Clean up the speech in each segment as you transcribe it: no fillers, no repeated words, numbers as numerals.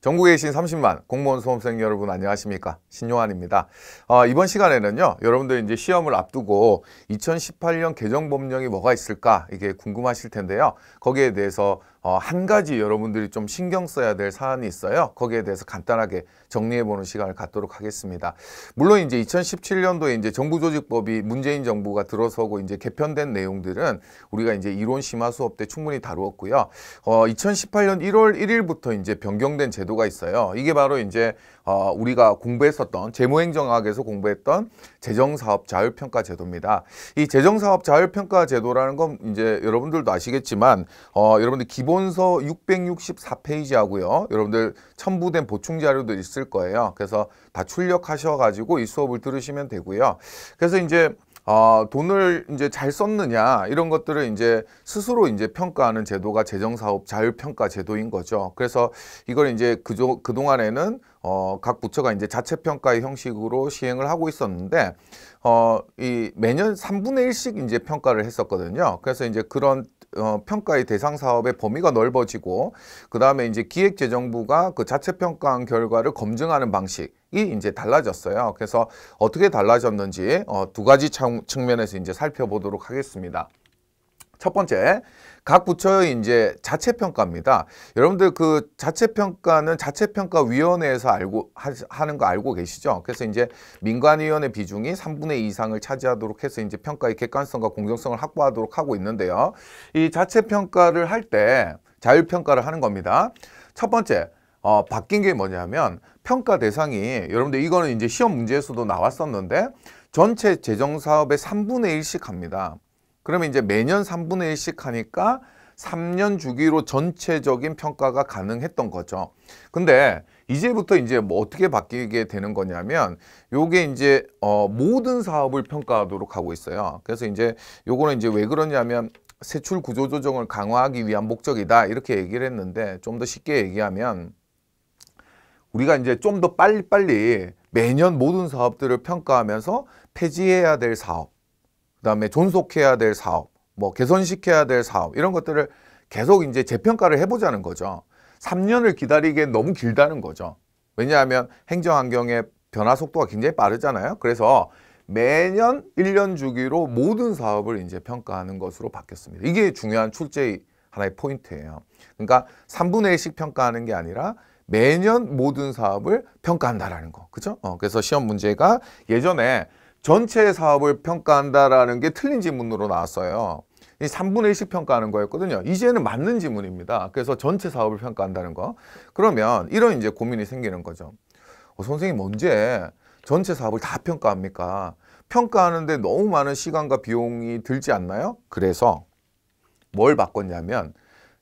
전국에 계신 30만 공무원 수험생 여러분 안녕하십니까? 신용환입니다. 이번 시간에는요, 여러분들 이제 시험을 앞두고 2018년 개정법령이 뭐가 있을까 이게 궁금하실 텐데요. 거기에 대해서 한 가지 여러분들이 좀 신경 써야 될 사안이 있어요. 거기에 대해서 간단하게 정리해보는 시간을 갖도록 하겠습니다. 물론 이제 2017년도에 이제 정부조직법이 문재인 정부가 들어서고 이제 개편된 내용들은 우리가 이제 이론 심화 수업 때 충분히 다루었고요. 2018년 1월 1일부터 이제 변경된 제도가 있어요. 이게 바로 이제 우리가 공부했었던 재무행정학에서 공부했던 재정사업 자율평가 제도입니다. 이 재정사업 자율평가 제도라는 건 이제 여러분들도 아시겠지만 여러분들 기본서 664페이지하고요. 여러분들 첨부된 보충 자료도 있을 거예요. 그래서 다 출력하셔가지고 이 수업을 들으시면 되고요. 그래서 이제 돈을 이제 잘 썼느냐 이런 것들을 이제 스스로 이제 평가하는 제도가 재정사업 자율평가 제도인 거죠. 그래서 이걸 이제 그동안에는 각 부처가 이제 자체평가의 형식으로 시행을 하고 있었는데 이 매년 3분의 1씩 이제 평가를 했었거든요. 그래서 이제 그런 평가의 대상 사업의 범위가 넓어지고 그 다음에 이제 기획재정부가 그 자체 평가한 결과를 검증하는 방식이 이제 달라졌어요. 그래서 어떻게 달라졌는지 두 가지 측면에서 이제 살펴보도록 하겠습니다. 첫 번째, 각 부처의 이제 자체평가입니다. 여러분들 그 자체평가는 자체평가위원회에서 하는 거 알고 계시죠? 그래서 이제 민간위원회 비중이 3분의 2 이상을 차지하도록 해서 이제 평가의 객관성과 공정성을 확보하도록 하고 있는데요. 이 자체평가를 할 때 자율평가를 하는 겁니다. 첫 번째, 바뀐 게 뭐냐면 평가 대상이 여러분들 이거는 이제 시험 문제에서도 나왔었는데 전체 재정사업의 3분의 1씩 합니다. 그러면 이제 매년 3분의 1씩 하니까 3년 주기로 전체적인 평가가 가능했던 거죠. 근데 이제부터 이제 뭐 어떻게 바뀌게 되는 거냐면 요게 이제 모든 사업을 평가하도록 하고 있어요. 그래서 이제 요거는 이제 왜 그러냐면 세출 구조 조정을 강화하기 위한 목적이다 이렇게 얘기를 했는데 좀 더 쉽게 얘기하면 우리가 이제 좀 더 빨리빨리 매년 모든 사업들을 평가하면서 폐지해야 될 사업, 그 다음에 존속해야 될 사업, 뭐 개선시켜야 될 사업 이런 것들을 계속 이제 재평가를 해보자는 거죠. 3년을 기다리기엔 너무 길다는 거죠. 왜냐하면 행정환경의 변화 속도가 굉장히 빠르잖아요. 그래서 매년 1년 주기로 모든 사업을 이제 평가하는 것으로 바뀌었습니다. 이게 중요한 출제의 하나의 포인트예요. 그러니까 3분의 1씩 평가하는 게 아니라 매년 모든 사업을 평가한다라는 거. 그죠? 그래서 시험 문제가 예전에 전체 사업을 평가한다라는 게 틀린 지문으로 나왔어요. 이 3분의 1씩 평가하는 거였거든요. 이제는 맞는 지문입니다. 그래서 전체 사업을 평가한다는 거. 그러면 이런 이제 고민이 생기는 거죠. 선생님 언제 전체 사업을 다 평가합니까? 평가하는데 너무 많은 시간과 비용이 들지 않나요? 그래서 뭘 바꿨냐면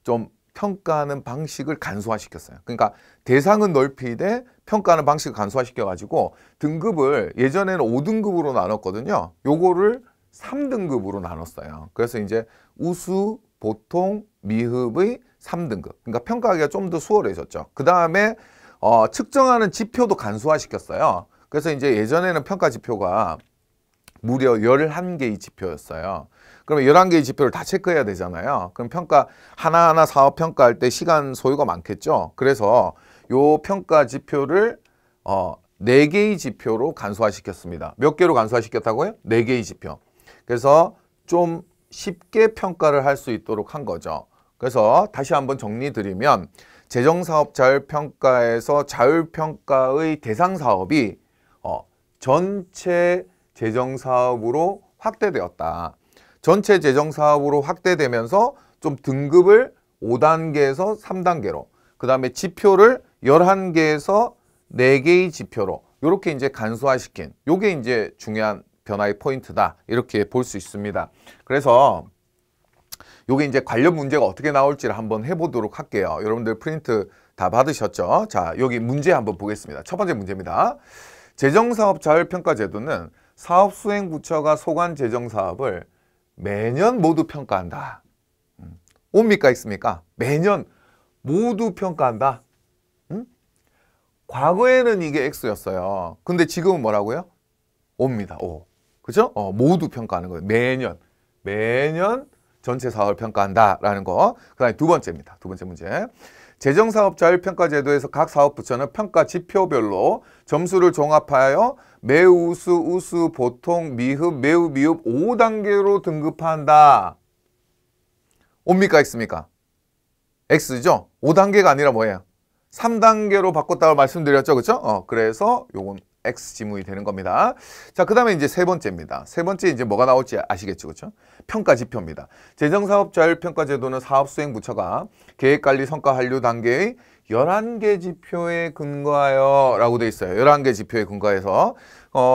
좀 평가하는 방식을 간소화시켰어요. 그러니까 대상은 넓히되 평가하는 방식을 간소화시켜가지고 등급을 예전에는 5등급으로 나눴거든요. 요거를 3등급으로 나눴어요. 그래서 이제 우수, 보통, 미흡의 3등급. 그러니까 평가하기가 좀 더 수월해졌죠. 그 다음에 측정하는 지표도 간소화시켰어요. 그래서 이제 예전에는 평가 지표가 무려 11개의 지표였어요. 그러면 11개의 지표를 다 체크해야 되잖아요. 그럼 평가 하나하나 사업 평가할 때 시간 소요가 많겠죠. 그래서 요 평가 지표를 4개의 지표로 간소화시켰습니다. 몇 개로 간소화시켰다고요? 4개의 지표. 그래서 좀 쉽게 평가를 할 수 있도록 한 거죠. 그래서 다시 한번 정리 드리면 재정사업 자율평가에서 자율평가의 대상 사업이 전체 재정사업으로 확대되었다. 전체 재정사업으로 확대되면서 좀 등급을 5단계에서 3단계로, 그 다음에 지표를 11개에서 4개의 지표로 이렇게 이제 간소화시킨 요게 이제 중요한 변화의 포인트다. 이렇게 볼 수 있습니다. 그래서 요게 이제 관련 문제가 어떻게 나올지를 한번 해보도록 할게요. 여러분들 프린트 다 받으셨죠? 자, 여기 문제 한번 보겠습니다. 첫 번째 문제입니다. 재정사업 자율평가제도는 사업 수행 부처가 소관 재정사업을 매년 모두 평가한다. 옵니까 있습니까? 매년 모두 평가한다. 과거에는 이게 X였어요. 근데 지금은 뭐라고요? 옵니다. 오. 그죠? 모두 평가하는 거예요. 매년 전체 사업을 평가한다라는 거. 그다음에 두 번째입니다. 두 번째 문제. 재정사업 자율평가제도에서 각 사업부처는 평가 지표별로 점수를 종합하여 매우 우수, 우수, 보통, 미흡, 매우 미흡 5단계로 등급한다. 옵니까? X입니까? X죠? 5단계가 아니라 뭐예요? 3단계로 바꿨다고 말씀드렸죠. 그렇죠? 그래서 요건 X 지문이 되는 겁니다. 자, 그 다음에 이제 세 번째입니다. 세 번째 이제 뭐가 나올지 아시겠죠? 그렇죠? 평가 지표입니다. 재정사업 자율평가제도는 사업수행 부처가 계획관리 성과 한류 단계의 11개 지표에 근거하여 라고 되어 있어요. 11개 지표에 근거해서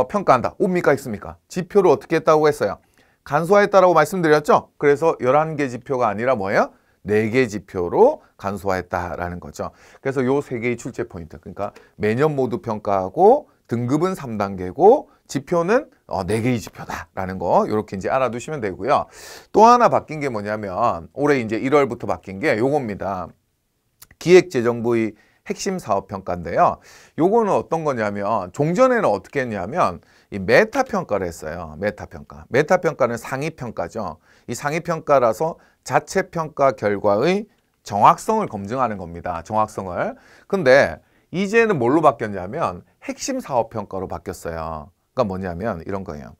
평가한다. 옵니까? X입니까? 지표를 어떻게 했다고 했어요? 간소화했다라고 말씀드렸죠? 그래서 11개 지표가 아니라 뭐예요? 4개 지표로 간소화했다라는 거죠. 그래서 요 3개의 출제 포인트. 그러니까 매년 모두 평가하고 등급은 3단계고 지표는 4개의 지표다라는 거 이렇게 이제 알아두시면 되고요. 또 하나 바뀐 게 뭐냐면 올해 이제 1월부터 바뀐 게 요겁니다. 기획재정부의 핵심 사업 평가인데요. 요거는 어떤 거냐면 종전에는 어떻게 했냐면 이 메타 평가를 했어요. 메타 평가. 메타 평가는 상위 평가죠. 이 상위 평가라서 자체 평가 결과의 정확성을 검증하는 겁니다. 정확성을. 근데 이제는 뭘로 바뀌었냐면 핵심 사업 평가로 바뀌었어요. 그러니까 뭐냐면 이런 거예요.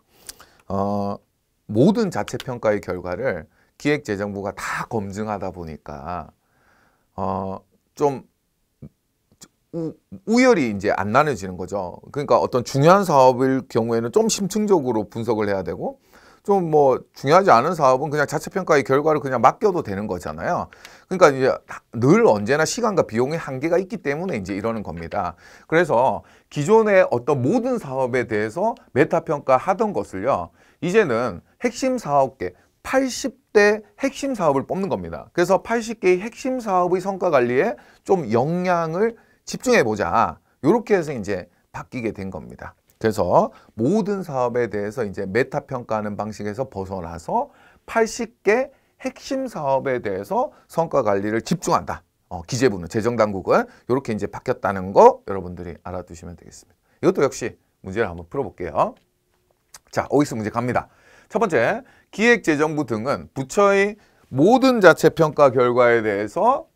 모든 자체 평가의 결과를 기획재정부가 다 검증하다 보니까 좀 우열이 이제 안 나눠지는 거죠. 그러니까 어떤 중요한 사업일 경우에는 좀 심층적으로 분석을 해야 되고 좀 뭐 중요하지 않은 사업은 그냥 자체 평가의 결과를 그냥 맡겨도 되는 거잖아요. 그러니까 이제 늘 언제나 시간과 비용의 한계가 있기 때문에 이제 이러는 겁니다. 그래서 기존의 어떤 모든 사업에 대해서 메타 평가하던 것을요. 이제는 핵심 사업계 80대 핵심 사업을 뽑는 겁니다. 그래서 80개의 핵심 사업의 성과 관리에 좀 역량을 집중해보자. 이렇게 해서 이제 바뀌게 된 겁니다. 그래서 모든 사업에 대해서 이제 메타 평가하는 방식에서 벗어나서 80개 핵심 사업에 대해서 성과 관리를 집중한다. 기재부는 재정당국은 이렇게 이제 바뀌었다는 거 여러분들이 알아두시면 되겠습니다. 이것도 역시 문제를 한번 풀어볼게요. 자, OX 문제 갑니다. 첫 번째, 기획재정부 등은 부처의 모든 자체 평가 결과에 대해서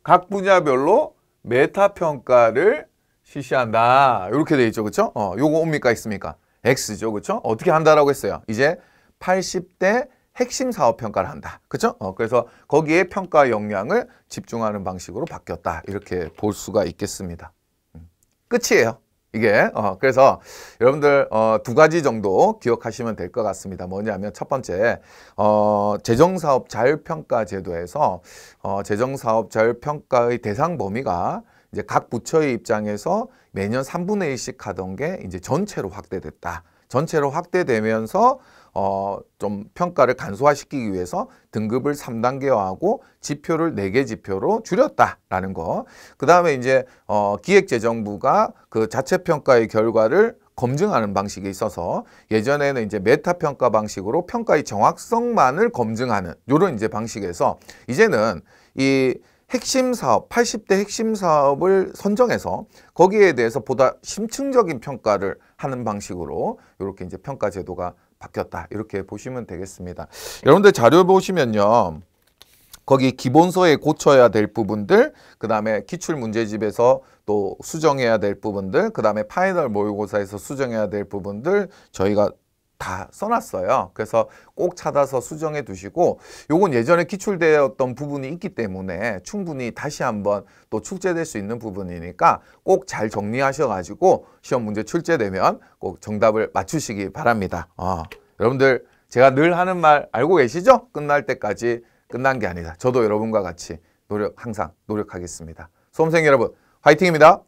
각 분야별로 메타 평가를 실시한다. 이렇게 돼 있죠. 그렇죠? 요거 옵니까? X입니까? X죠. 그렇죠? 어떻게 한다라고 했어요? 이제 80대 핵심 사업 평가를 한다. 그렇죠? 그래서 거기에 평가 역량을 집중하는 방식으로 바뀌었다. 이렇게 볼 수가 있겠습니다. 끝이에요. 이게 그래서 여러분들 두 가지 정도 기억하시면 될 것 같습니다. 뭐냐면 첫 번째 재정사업 자율평가 제도에서 재정사업 자율평가의 대상 범위가 이제 각 부처의 입장에서 매년 3분의 1씩 하던 게 이제 전체로 확대됐다. 전체로 확대되면서 좀 평가를 간소화시키기 위해서 등급을 3단계화하고 지표를 4개 지표로 줄였다라는 거. 그 다음에 이제 기획재정부가 그 자체 평가의 결과를 검증하는 방식이 있어서 예전에는 이제 메타 평가 방식으로 평가의 정확성만을 검증하는 이런 이제 방식에서 이제는 이 핵심 사업, 80대 핵심 사업을 선정해서 거기에 대해서 보다 심층적인 평가를 하는 방식으로 이렇게 이제 평가 제도가 바뀌었다. 이렇게 보시면 되겠습니다. 여러분들 자료 보시면요. 거기 기본서에 고쳐야 될 부분들, 그 다음에 기출문제집에서 또 수정해야 될 부분들, 그 다음에 파이널 모의고사에서 수정해야 될 부분들 저희가 다 써놨어요. 그래서 꼭 찾아서 수정해 두시고 요건 예전에 기출되었던 부분이 있기 때문에 충분히 다시 한번 또 출제될 수 있는 부분이니까 꼭 잘 정리하셔가지고 시험 문제 출제되면 꼭 정답을 맞추시기 바랍니다. 여러분들 제가 늘 하는 말 알고 계시죠? 끝날 때까지 끝난 게 아니다. 저도 여러분과 같이 항상 노력하겠습니다. 수험생 여러분 화이팅입니다.